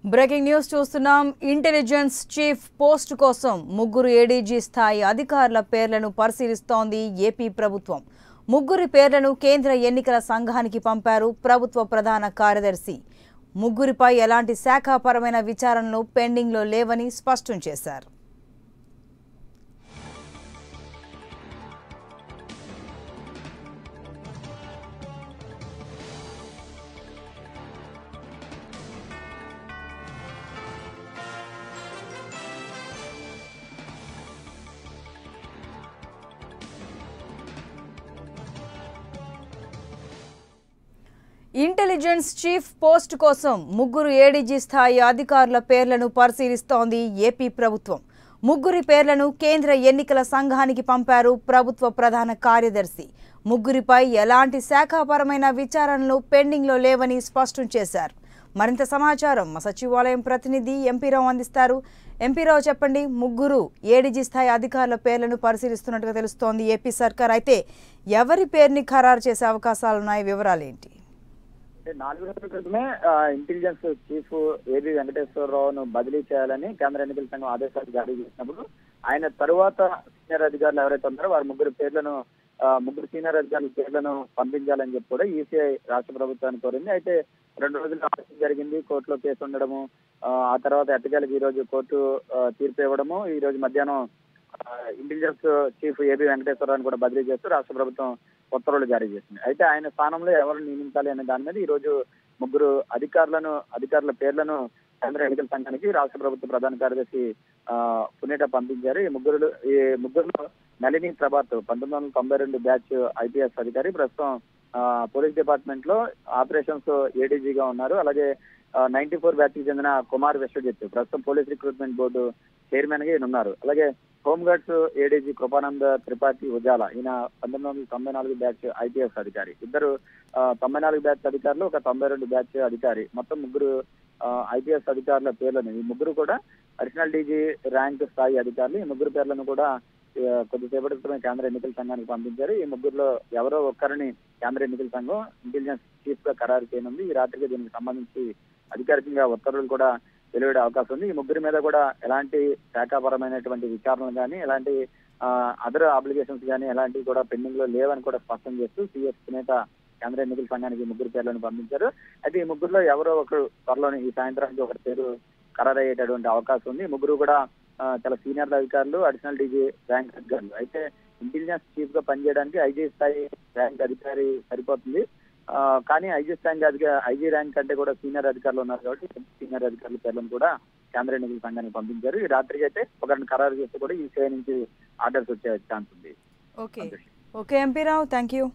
Breaking news చూస్తున్నాం. Intelligence chief post కోసం ముగ్గురు ఏడీజీ స్థాయి అధికారుల పేర్లను పరిశీలిస్తోంది ఏపీ ప్రభుత్వం. ముగ్గురి పేర్లను కేంద్ర ఎన్నికల సంఘానికి పంపారు ప్రభుత్వ ప్రధాన కార్యదర్శి. ముగ్గురిపై ఎలాంటి శాఖాపరమైన విచారణలు పెండింగ్లో లేవని స్పష్టం చేశారు. ఇంటెలిజెన్స్ చీఫ్ పోస్ట్ కోసం ముగ్గురు ఏడీజీ స్థాయి అధికారుల పేర్లను పరిశీలిస్తోంది ఏపీ ప్రభుత్వం. ముగ్గురి పేర్లను కేంద్ర ఎన్నికల సంఘానికి పంపారు ప్రభుత్వ ప్రధాన కార్యదర్శి. ముగ్గురిపై ఎలాంటి శాఖాపరమైన విచారణలు పెండింగ్లో లేవని స్పష్టం చేశారు. మరింత సమాచారం మా సచివాలయం ప్రతినిధి ఎంపీరావు అందిస్తారు. ఎంపీరావు, చెప్పండి. ముగ్గురు ఏడీజీ స్థాయి అధికారుల పేర్లను పరిశీలిస్తున్నట్టుగా తెలుస్తోంది ఏపీ సర్కార్. అయితే ఎవరి పేరుని ఖరారు చేసే అవకాశాలున్నాయి? వివరాలు ఏంటి? 4 రోజుల క్రితమే ఇంటెలిజెన్స్ చీఫ్ ఏబి వెంకటేశ్వరరావును బదిలీ చేయాలని కేంద్ర ఎన్నికల సంఘం ఆదేశాలు జారీ చేసినప్పుడు ఆయన తరువాత సీనియర్ అధికారులు ఎవరైతే ఉన్నారో వారి ముగ్గురు సీనియర్ అధికారుల పేర్లను పంపించాలని చెప్పి కూడా ఈసీఐ రాష్ట్ర ప్రభుత్వాన్ని కోరింది. అయితే 2 రోజులు ఆలస్యం జరిగింది. కోర్టులో కేసు ఉండడము, ఆ తర్వాత ఎట్టకేలకు ఈ రోజు కోర్టు తీర్పు ఇవ్వడము, ఈ రోజు మధ్యాహ్నం ఇంటెలిజెన్స్ చీఫ్ ఏబి వెంకటేశ్వరరావుని కూడా బదిలీ చేస్తూ రాష్ట్ర ప్రభుత్వం ఉత్తర్వులు జారీ చేసింది. అయితే ఆయన స్థానంలో ఎవరు నియమించాలి అనే దాని మీద ఈ రోజు ముగ్గురు అధికారుల పేర్లను కేంద్ర ఎన్నికల సంఘానికి రాష్ట్ర ప్రభుత్వ ప్రధాన కార్యదర్శి పునేట పంపించారు. ఈ ముగ్గురులో నళిని ప్రభాత్ 1992 బ్యాచ్ ఐపీఎస్ అధికారి, ప్రస్తుతం పోలీస్ డిపార్ట్మెంట్ లో ఆపరేషన్స్ ఏడీజీగా ఉన్నారు. అలాగే 94 బ్యాచ్ కి చెందిన కుమార్ విశ్వజిత్ ప్రస్తుతం పోలీస్ రిక్రూట్మెంట్ బోర్డు చైర్మన్ గా ఈయన ఉన్నారు. అలాగే హోంగార్డ్స్ ఏడీజీ కృపానంద త్రిపాఠి ఉజాల, ఈయన 1994 బ్యాచ్ ఐపీఎస్ అధికారి. ఇద్దరు 94 బ్యాచ్ అధికారులు, ఒక 92 బ్యాచ్ అధికారి, మొత్తం ముగ్గురు ఐపీఎస్ అధికారుల పేర్లను, ఈ ముగ్గురు కూడా అడిషనల్ డీజీ ర్యాంక్ స్థాయి అధికారులు. ఈ ముగ్గురు పేర్లను కూడా కొద్దిసేపటి క్రితమే కేంద్ర ఎన్నికల సంఘానికి పంపించారు. ఈ ముగ్గురులో ఎవరో ఒక్కరిని కేంద్ర ఎన్నికల సంఘం ఇంటెలిజెన్స్ చీఫ్ గా ఖరారు చేయనుంది. ఈ రాత్రికి దీనికి సంబంధించి అధికారికంగా ఉత్తర్వులు కూడా వెలువడే అవకాశం ఉంది. ఈ ముగ్గురి మీద కూడా ఎలాంటి శాఖాపరమైనటువంటి విచారణలు కానీ, ఎలాంటి అదర్ అప్లికేషన్స్ కానీ ఎలాంటివి కూడా పెండింగ్ లో లేవని కూడా స్పష్టం చేస్తూ సిఎస్ నేత కేంద్ర ఎన్నికల సంఘానికి ముగ్గురు పేర్లను పంపించారు. అయితే ఈ ముగ్గురులో ఎవరో ఒకరు త్వరలోనే ఈ సాయంత్రానికి ఒకరి పేరు ఖరారయ్యేటటువంటి అవకాశం ఉంది. ముగ్గురు కూడా చాలా సీనియర్ అధికారులు, అడిషనల్ డీజీ ర్యాంక్ అధికారులు. అయితే ఇంటెలిజెన్స్ చీఫ్ గా పనిచేయడానికి ఐజీ స్థాయి ర్యాంక్ అధికారి సరిపోతుంది. కానీ ఐజీ ర్యాంక్ కంటే కూడా సీనియర్ అధికారులు ఉన్నారు కాబట్టి సీనియర్ అధికారుల పేర్లను కూడా కేంద్ర ఎన్నికల సంఘానికి పంపించారు. ఈ రాత్రికి అయితే ఒకరిని ఖరారు చేస్తే కూడా ఈసీఐ నుంచి ఆర్డర్స్ వచ్చే ఛాన్స్ ఉంది. Okay ఎంపీరావు, thank you.